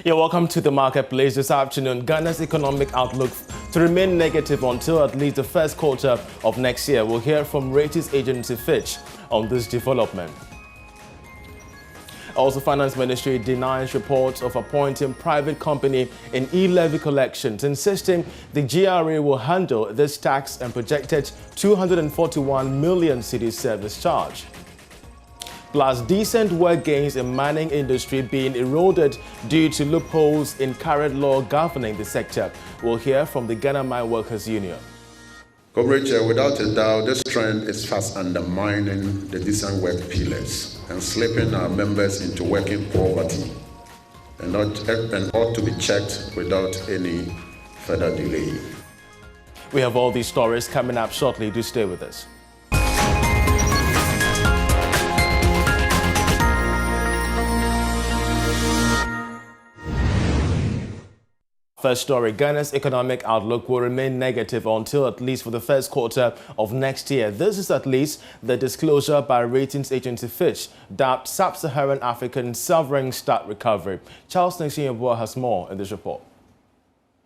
Yeah, welcome to the marketplace this afternoon. Ghana's economic outlook to remain negative until at least the first quarter of next year. We'll hear from ratings agency Fitch on this development. Also, Finance Ministry denies reports of appointing private company in e-levy collections, insisting the GRA will handle this tax and projected 241 million cedi service charge. Plus, decent work gains in mining industry being eroded due to loopholes in current law governing the sector. We'll hear from the Ghana Mine Workers Union. Comrade Chair, without a doubt, this trend is fast undermining the decent work pillars and slipping our members into working poverty and ought to be checked without any further delay. We have all these stories coming up shortly. Do stay with us. First story, Ghana's economic outlook will remain negative until at least for the first quarter of next year. This is at least the disclosure by ratings agency Fitch, dubbed Sub-Saharan African Sovereign Start Recovery. Charles Nexiyeboa has more in this report.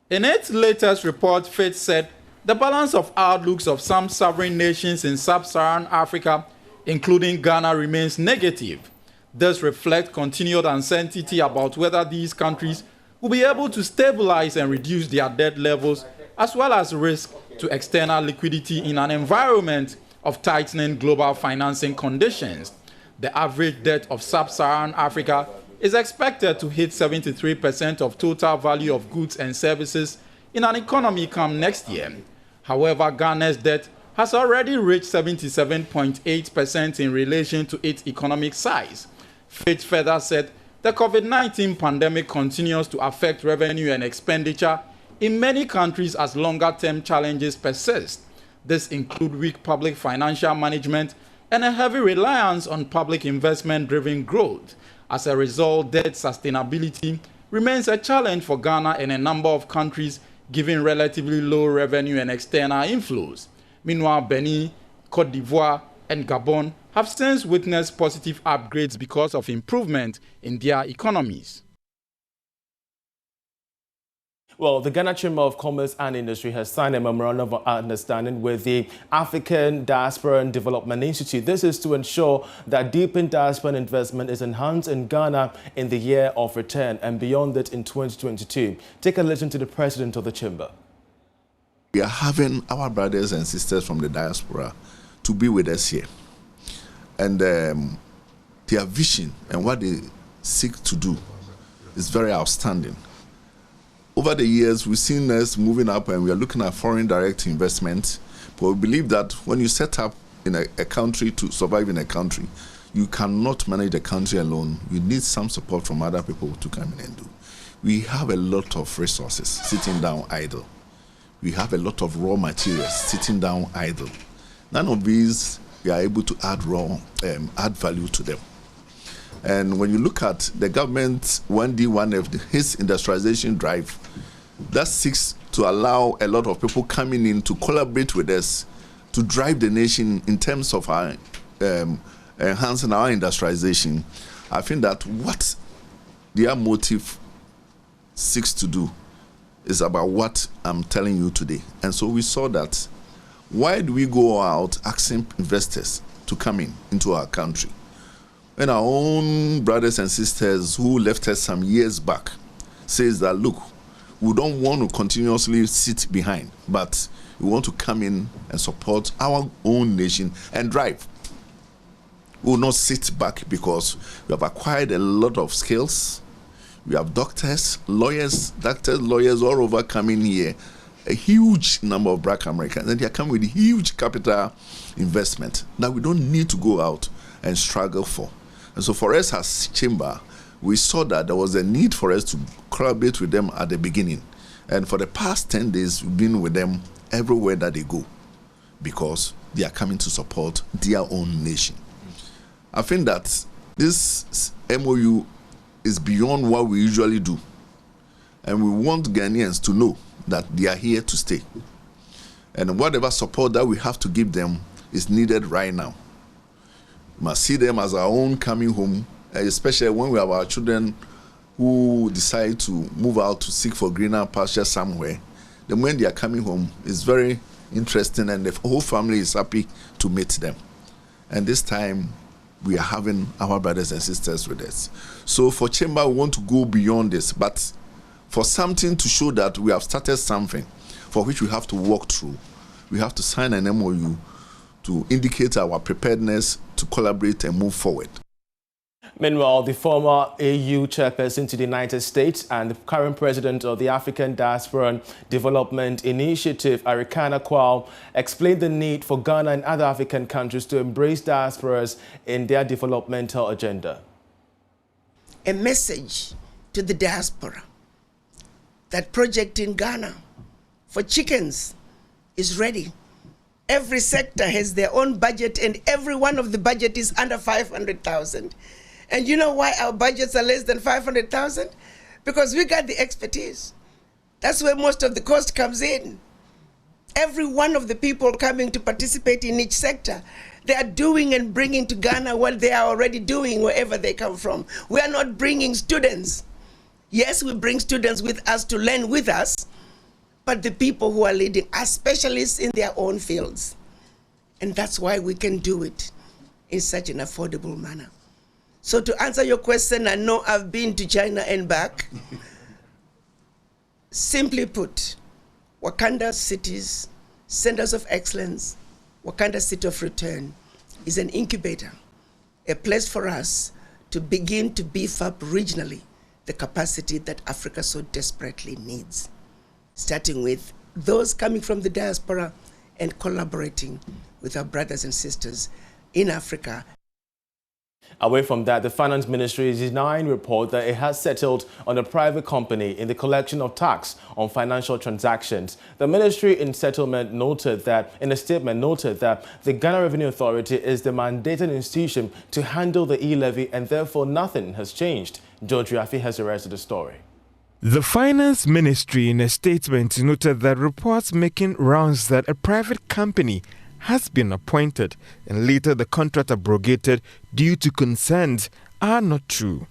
In its latest report, Fitch said the balance of outlooks of some sovereign nations in Sub-Saharan Africa, including Ghana, remains negative. This reflects continued uncertainty about whether these countries will be able to stabilize and reduce their debt levels, as well as risk to external liquidity in an environment of tightening global financing conditions. The average debt of Sub-Saharan Africa is expected to hit 73% of total value of goods and services in an economy come next year. However, Ghana's debt has already reached 77.8% in relation to its economic size. Fitch further said the COVID-19 pandemic continues to affect revenue and expenditure in many countries as longer-term challenges persist. This includes weak public financial management and a heavy reliance on public investment-driven growth. As a result, debt sustainability remains a challenge for Ghana and a number of countries, given relatively low revenue and external inflows. Meanwhile, Benin, Côte d'Ivoire, and Gabon have since witnessed positive upgrades because of improvement in their economies. Well, the Ghana Chamber of Commerce and Industry has signed a memorandum of understanding with the African Diaspora and Development Institute. This is to ensure that deepened diaspora investment is enhanced in Ghana in the year of return and beyond it in 2022. Take a listen to the president of the chamber. We are having our brothers and sisters from the diaspora to be with us here. And their vision and what they seek to do is very outstanding. Over the years, we've seen us moving up and we are looking at foreign direct investment. But we believe that when you set up in a country to survive in a country, you cannot manage the country alone. You need some support from other people to come in and do. We have a lot of resources sitting down idle. We have a lot of raw materials sitting down idle. None of these we are able to add value to them. And when you look at the government 1D1 of his industrialization drive, that seeks to allow a lot of people coming in to collaborate with us to drive the nation in terms of our enhancing our industrialization. I think that what their motive seeks to do is about what I'm telling you today. And so we saw that. Why do we go out asking investors to come into our country? And our own brothers and sisters who left us some years back says that, look, we don't want to continuously sit behind, but we want to come in and support our own nation and drive. We will not sit back because we have acquired a lot of skills. We have doctors, lawyers all over coming here. A huge number of black Americans, and they are coming with huge capital investment that we don't need to go out and struggle for. And so for us as chamber, we saw that there was a need for us to collaborate with them at the beginning. And for the past 10 days, we've been with them everywhere that they go because they are coming to support their own nation. I think that this MOU is beyond what we usually do. And we want Ghanaians to know that they are here to stay. And whatever support that we have to give them is needed right now. We must see them as our own coming home, especially when we have our children who decide to move out to seek for greener pasture somewhere, then when they are coming home, it's very interesting, and the whole family is happy to meet them. And this time, we are having our brothers and sisters with us. So for Chamber, we want to go beyond this, but for something to show that we have started something for which we have to walk through, we have to sign an MOU to indicate our preparedness to collaborate and move forward. Meanwhile, the former AU chairperson to the United States and the current president of the African Diaspora Development Initiative, Arikana Kwao, explained the need for Ghana and other African countries to embrace diasporas in their developmental agenda. A message to the diaspora that project in Ghana for chickens is ready. Every sector has their own budget, and every one of the budget is under 500,000. And you know why our budgets are less than 500,000? Because we got the expertise. That's where most of the cost comes in. Every one of the people coming to participate in each sector, they are doing and bringing to Ghana what they are already doing wherever they come from. We are not bringing students. Yes, we bring students with us to learn with us, but the people who are leading are specialists in their own fields. And that's why we can do it in such an affordable manner. So to answer your question, I know I've been to China and back. Simply put, Wakanda City's Centers of Excellence, Wakanda City of Return, is an incubator, a place for us to begin to beef up regionally the capacity that Africa so desperately needs, starting with those coming from the diaspora and collaborating with our brothers and sisters in Africa. Away from that, the Finance Ministry is denying report that it has settled on a private company in the collection of tax on financial transactions. The ministry in a statement noted that the Ghana Revenue Authority is the mandated institution to handle the e-levy, and therefore nothing has changed. George Rafi has the rest of the story. The Finance Ministry in a statement noted that reports making rounds that a private company has been appointed and later the contract abrogated due to concerns are not true.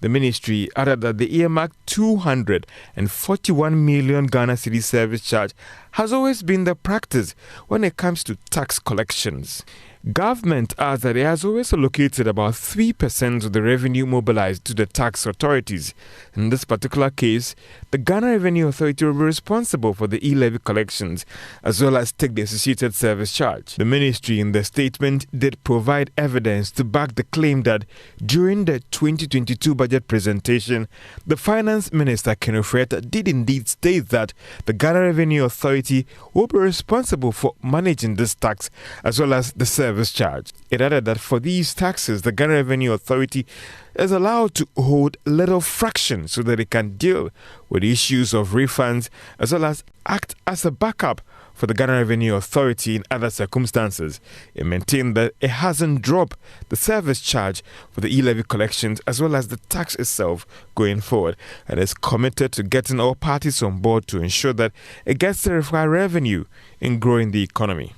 The ministry added that the earmarked 241 million Ghana City service charge has always been the practice when it comes to tax collections. Government adds that it has always allocated about 3% of the revenue mobilized to the tax authorities. In this particular case, the Ghana Revenue Authority will be responsible for the e-levy collections as well as take the associated service charge. The ministry in the statement did provide evidence to back the claim that during the 2022 budget presentation, the Finance Minister Ken Ofori-Atta did indeed state that the Ghana Revenue Authority will be responsible for managing this tax as well as the service charge. It added that for these taxes, the Ghana Revenue Authority is allowed to hold little fraction so that it can deal with issues of refunds as well as act as a backup for the Ghana Revenue Authority in other circumstances. It maintained that it hasn't dropped the service charge for the e-levy collections as well as the tax itself going forward, and is committed to getting all parties on board to ensure that it gets the required revenue in growing the economy.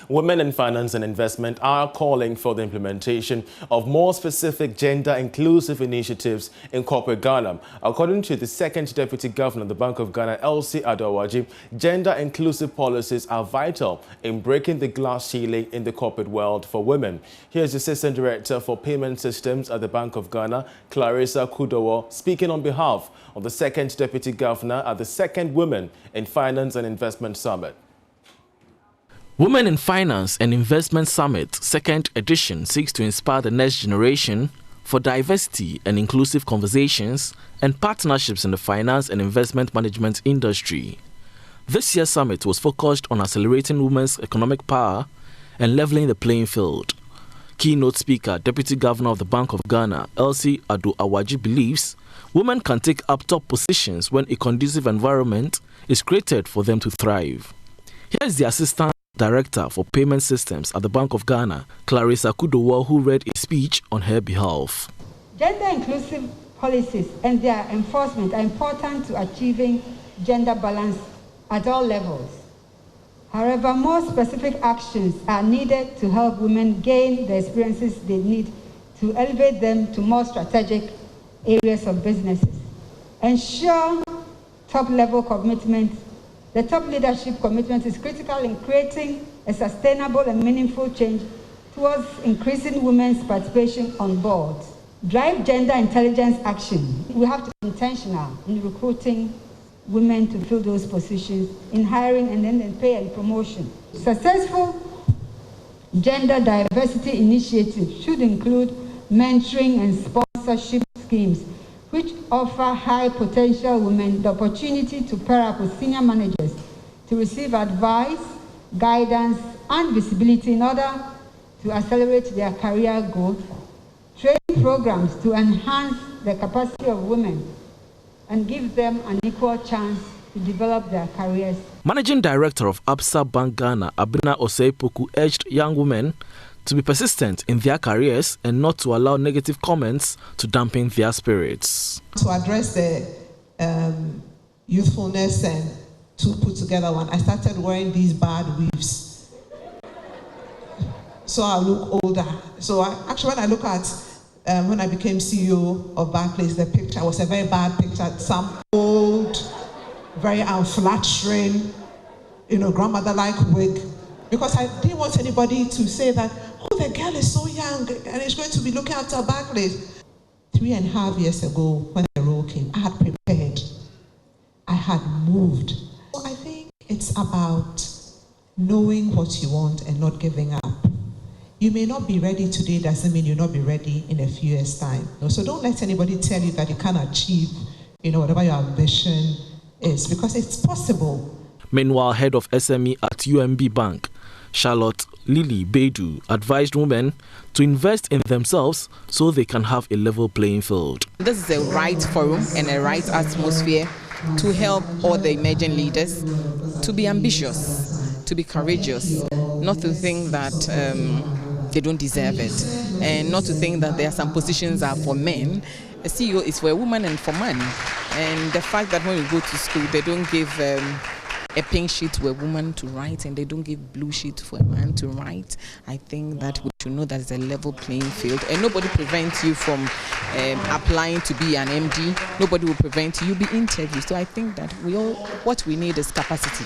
Women in finance and investment are calling for the implementation of more specific gender-inclusive initiatives in corporate Ghana. According to the second Deputy Governor of the Bank of Ghana, Elsie Ado-Awaji, gender-inclusive policies are vital in breaking the glass ceiling in the corporate world for women. Here's the Assistant Director for Payment Systems at the Bank of Ghana, Clarissa Kudowo, speaking on behalf of the second Deputy Governor at the second Women in Finance and Investment Summit. Women in Finance and Investment Summit, second edition, seeks to inspire the next generation for diversity and inclusive conversations and partnerships in the finance and investment management industry. This year's summit was focused on accelerating women's economic power and leveling the playing field. Keynote speaker, Deputy Governor of the Bank of Ghana, Elsie Ado-Awaji, believes women can take up top positions when a conducive environment is created for them to thrive. Here is the Assistant Director for Payment Systems at the Bank of Ghana, Clarissa Kudowo, who read a speech on her behalf. Gender-inclusive policies and their enforcement are important to achieving gender balance at all levels. However, more specific actions are needed to help women gain the experiences they need to elevate them to more strategic areas of businesses. Ensure top-level commitment. The top leadership commitment is critical in creating a sustainable and meaningful change towards increasing women's participation on boards. Drive gender intelligence action. We have to be intentional in recruiting women to fill those positions, in hiring and then in pay and promotion. Successful gender diversity initiatives should include mentoring and sponsorship schemes which offer high potential women the opportunity to pair up with senior managers to receive advice, guidance, and visibility in order to accelerate their career growth, training programs to enhance the capacity of women and give them an equal chance to develop their careers. Managing Director of Absa Bank Ghana, Abena Oseipoku, urged young women to be persistent in their careers and not to allow negative comments to dampen their spirits. To address the youthfulness and to put together one, I started wearing these bad weaves. So I look older. So actually when I look at when I became CEO of Barclays, the picture was a very bad picture. Some old, very unflattering, grandmother-like wig. Because I didn't want anybody to say that, oh, the girl is so young and is going to be looking after Barclays. 3.5 years ago, when the role came, I had prepared. I had moved. So I think it's about knowing what you want and not giving up. You may not be ready today, doesn't mean you'll not be ready in a few years' time. So don't let anybody tell you that you can't achieve, whatever your ambition is, because it's possible. Meanwhile, head of SME at UMB Bank, Charlotte Lily Bedu, advised women to invest in themselves so they can have a level playing field. This is a right forum and a right atmosphere to help all the emerging leaders to be ambitious, to be courageous, not to think that they don't deserve it, and not to think that there are some positions are for men. A CEO is for a woman and for man. And the fact that when you go to school, they don't give a pink sheet to a woman to write and they don't give blue sheet for a man to write, I think that we should know that it's a level playing field, and nobody prevents you from applying to be an MD. Nobody will prevent you. You'll be interviewed. So I think that what we need is capacity.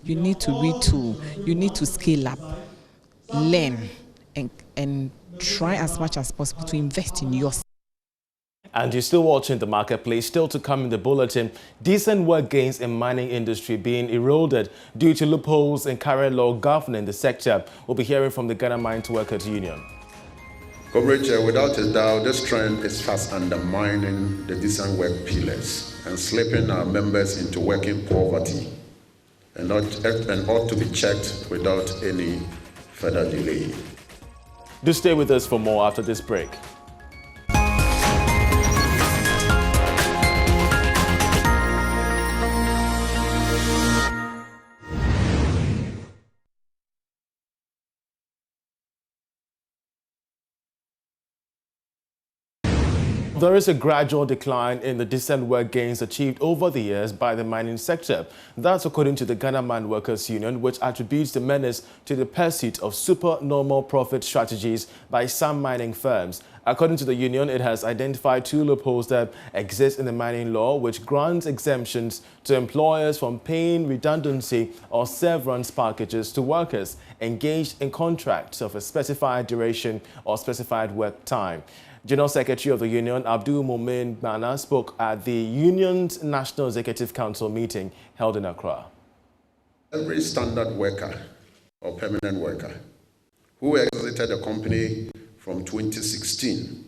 You need to retool. You need to scale up, learn, and try as much as possible to invest in yourself. And you're still watching The Marketplace. Still to come in the bulletin, decent work gains in mining industry being eroded due to loopholes in current law governing the sector. We'll be hearing from the Ghana Mines Workers Union. Comrade Chair, without a doubt, this trend is fast undermining the decent work pillars and slipping our members into working poverty and ought to be checked without any further delay. Do stay with us for more after this break. There is a gradual decline in the decent work gains achieved over the years by the mining sector. That's according to the Ghana Mines Workers Union, which attributes the menace to the pursuit of supernormal profit strategies by some mining firms. According to the union, it has identified two loopholes that exist in the mining law, which grants exemptions to employers from paying redundancy or severance packages to workers engaged in contracts of a specified duration or specified work time. General Secretary of the Union, Abdul Mumin Bana, spoke at the Union's National Executive Council meeting held in Accra. Every standard worker or permanent worker who exited the company from 2016,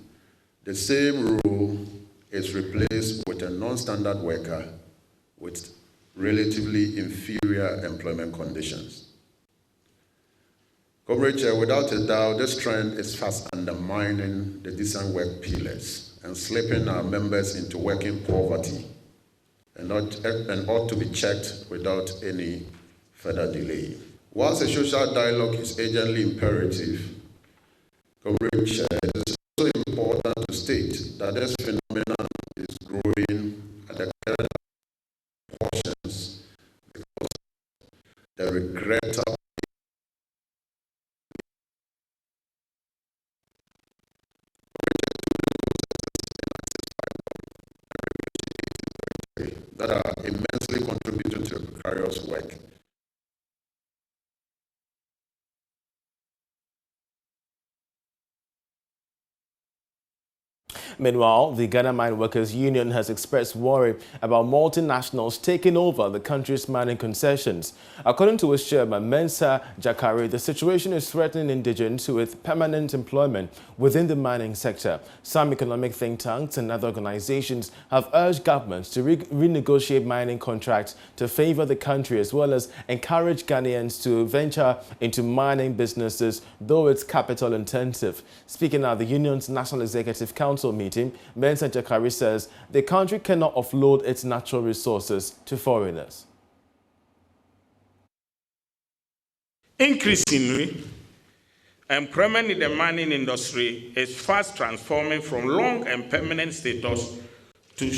the same rule is replaced with a non-standard worker with relatively inferior employment conditions. Comrade Chair, without a doubt, this trend is fast undermining the decent work pillars and slipping our members into working poverty and ought to be checked without any further delay. Whilst a social dialogue is urgently imperative, Comrade Chair, it is also important to state that this phenomenon is growing at the current proportions because the regrettable precarious work. Meanwhile, the Ghana Mine Workers Union has expressed worry about multinationals taking over the country's mining concessions. According to its chairman, Mensa Jakari, the situation is threatening indigents with permanent employment within the mining sector. Some economic think tanks and other organizations have urged governments to renegotiate mining contracts to favor the country, as well as encourage Ghanaians to venture into mining businesses, though it's capital intensive. Speaking at the union's National Executive Council meeting, Mensa Jakari says the country cannot offload its natural resources to foreigners. Increasingly, employment in the mining industry is fast transforming from long and permanent status to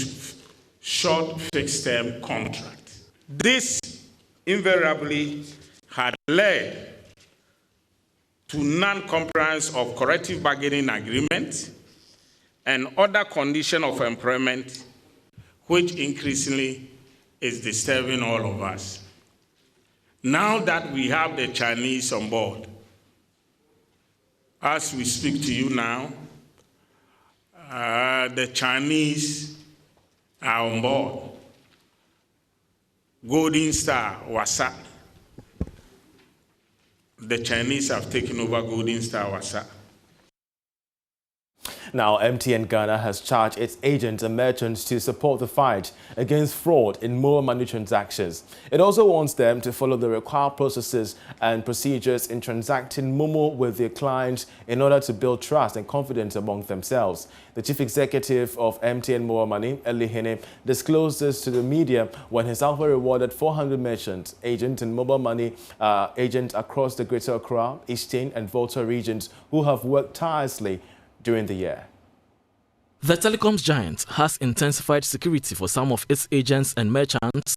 short fixed-term contracts. This invariably had led to non-compliance of collective bargaining agreements and other conditions of employment, which increasingly is disturbing all of us. Now that we have the Chinese on board, as we speak to you now, the Chinese are on board. Golden Star, Wasa. The Chinese have taken over Golden Star, Wasa. Now, MTN Ghana has charged its agents and merchants to support the fight against fraud in mobile money transactions. It also wants them to follow the required processes and procedures in transacting Momo with their clients in order to build trust and confidence among themselves. The chief executive of MTN Mobile Money, Eli Hene, disclosed this to the media when his alpha rewarded 400 merchants, agents and mobile money agents across the Greater Accra, Eastern and Volta regions who have worked tirelessly during the year. The telecoms giant has intensified security for some of its agents and merchants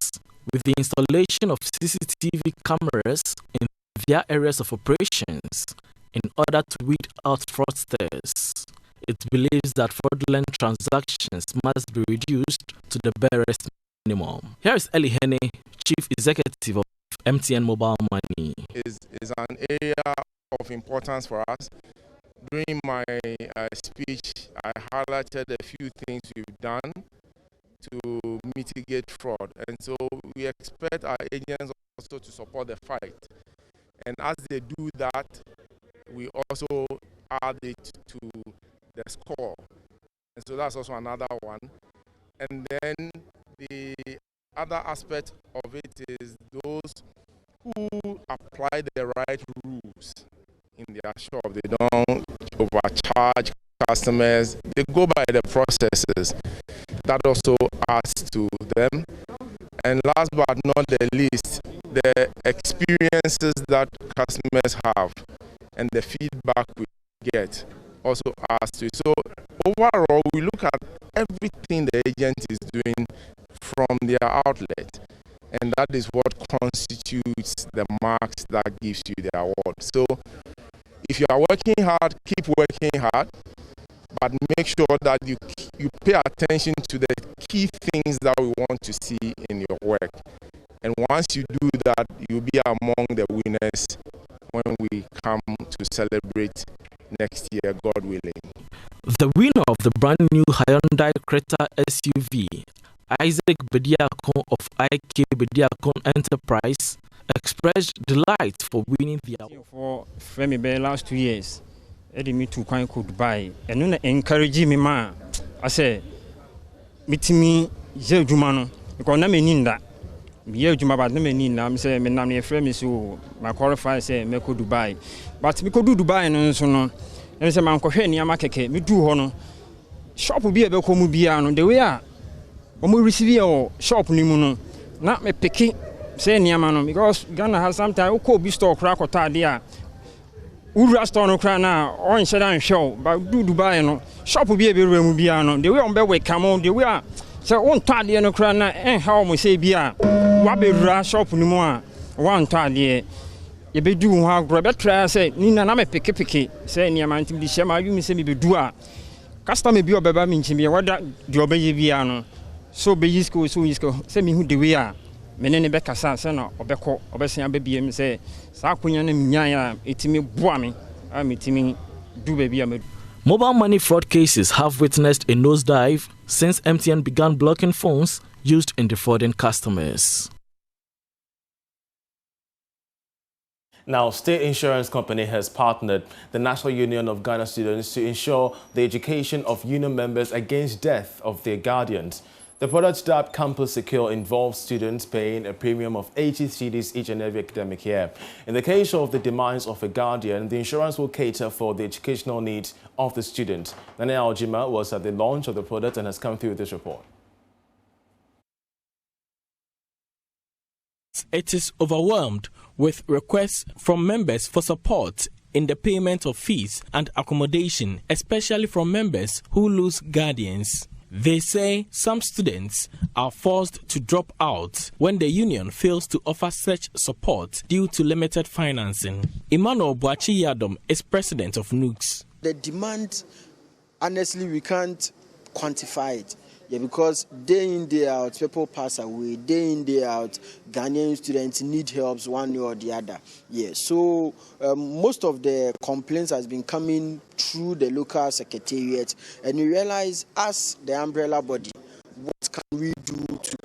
with the installation of CCTV cameras in their areas of operations in order to weed out fraudsters. It believes that fraudulent transactions must be reduced to the barest minimum. Here is Eli Hene, Chief Executive of MTN Mobile Money. Is an area of importance for us. During my speech, I highlighted a few things we've done to mitigate fraud. And so we expect our agents also to support the fight. And as they do that, we also add it to the score. And so that's also another one. And then the other aspect of it is those who apply the right rules in their shop. They don't overcharge customers. They go by the processes. That also adds to them. And last but not the least, the experiences that customers have and the feedback we get also adds to it. So overall, we look at everything the agent is doing from their outlet. And that is what constitutes the marks that gives you the award. So if you are working hard, keep working hard, but make sure that you pay attention to the key things that we want to see in your work. And once you do that, you'll be among the winners when we come to celebrate next year, God willing. The winner of the brand new Hyundai Creta SUV, Isaac Bediakon of IK Bediakon Enterprise, expressed delight for winning the award. For Femi Bay last 2 years, Eddie me to kind could buy and then encourage me ma. I say, meet me Jumano, because na me ninda. Me Juma but na me ninda. I'm say me na me friend so my qualify say me could Dubai. But me could do Dubai no so no. And say man ko hwe niam keke me do ho no. Shop bi e be ko mu bia no the way a omo receive your shop ni mu no. Na me pick say niamano because Ghana has sometimes uko bi store kra kota de a ura store no kra na on shedan hwe but do Dubai no shop bi e be remu bia no the way on be we come the way a say on to ade no kra na how mo say bia wa be rura shop ni mu a wan to ade ye be du ho agro be try say ni na me pick say niama ntim di shema you me say me be du a customer bi obeba me nchim bi wada de obeye bia no so be yisko so yisko say me hu the way a mene ne bekasa se na obekọ obesia bebiem se sa akonya na minyan a etimi boa me a metimi du baby am. Mobile money fraud cases have witnessed a nosedive since MTN began blocking phones used in defrauding customers. Now, State Insurance Company has partnered the National Union of Ghana Students to ensure the education of union members against death of their guardians. The product dubbed Campus Secure involves students paying a premium of 80 cedis each and every academic year. In the case of the demise of a guardian, the insurance will cater for the educational needs of the student. Nana Aljima was at the launch of the product and has come through this report. It is overwhelmed with requests from members for support in the payment of fees and accommodation, especially from members who lose guardians. They say some students are forced to drop out when the union fails to offer such support due to limited financing. Emmanuel Boachi Yadom is president of NUGS. The demand, honestly, we can't quantify it. Yeah, because day in, day out, people pass away. Day in, day out, Ghanaian students need help one way or the other. Yeah, so most of the complaints has been coming through the local secretariat, and we realize, as the umbrella body, what can we do to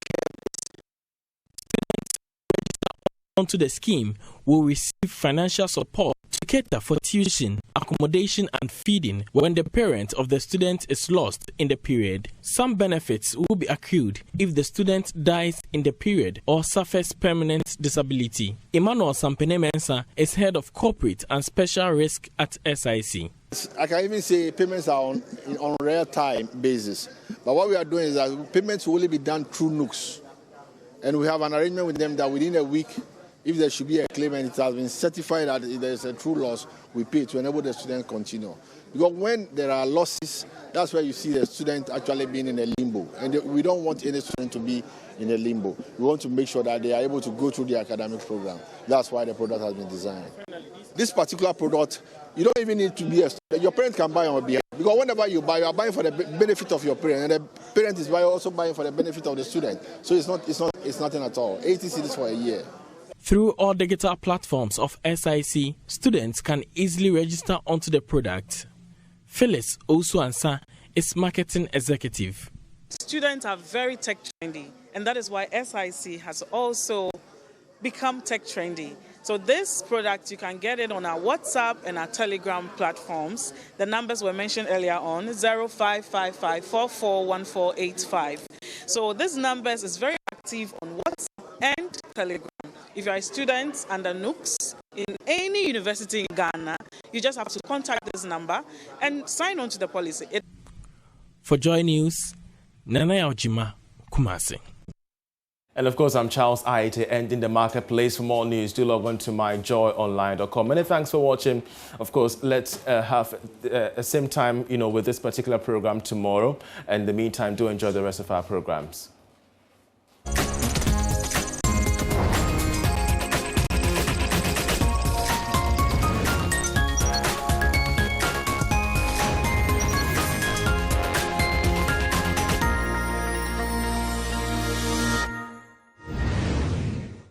onto the scheme will receive financial support to cater for tuition, accommodation and feeding when the parent of the student is lost in the period. Some benefits will be accrued if the student dies in the period or suffers permanent disability. Emmanuel Sampene-Mensah is head of corporate and special risk at SIC. I can even say payments are on real-time basis. But what we are doing is that payments will only be done through NUGS. And we have an arrangement with them that within a week, if there should be a claim and it has been certified that there is a true loss, we pay to enable the student to continue. Because when there are losses, that's where you see the student actually being in a limbo. And we don't want any student to be in a limbo. We want to make sure that they are able to go through the academic program. That's why the product has been designed. This particular product, you don't even need to be a student. Your parent can buy on your behalf. Because whenever you buy, you are buying for the benefit of your parent. And the parent is also buying for the benefit of the student. So it's nothing at all. 80 cedis for a year. Through all digital platforms of SIC, students can easily register onto the product. Phyllis Osuansa is marketing executive. Students are very tech trendy, and that is why SIC has also become tech trendy. So this product, you can get it on our WhatsApp and our Telegram platforms. The numbers were mentioned earlier on, 0555441485. So this numbers is very active on WhatsApp and Telegram. If you are a student under NUGS in any university in Ghana, you just have to contact this number and sign on to the policy. For Joy News, Nana Aljima, Kumasi. And of course, I'm Charles Aite, and in the marketplace. For more news, do log on to myjoyonline.com. Many thanks for watching. Of course, let's have the same time, with this particular program tomorrow. And in the meantime, do enjoy the rest of our programs.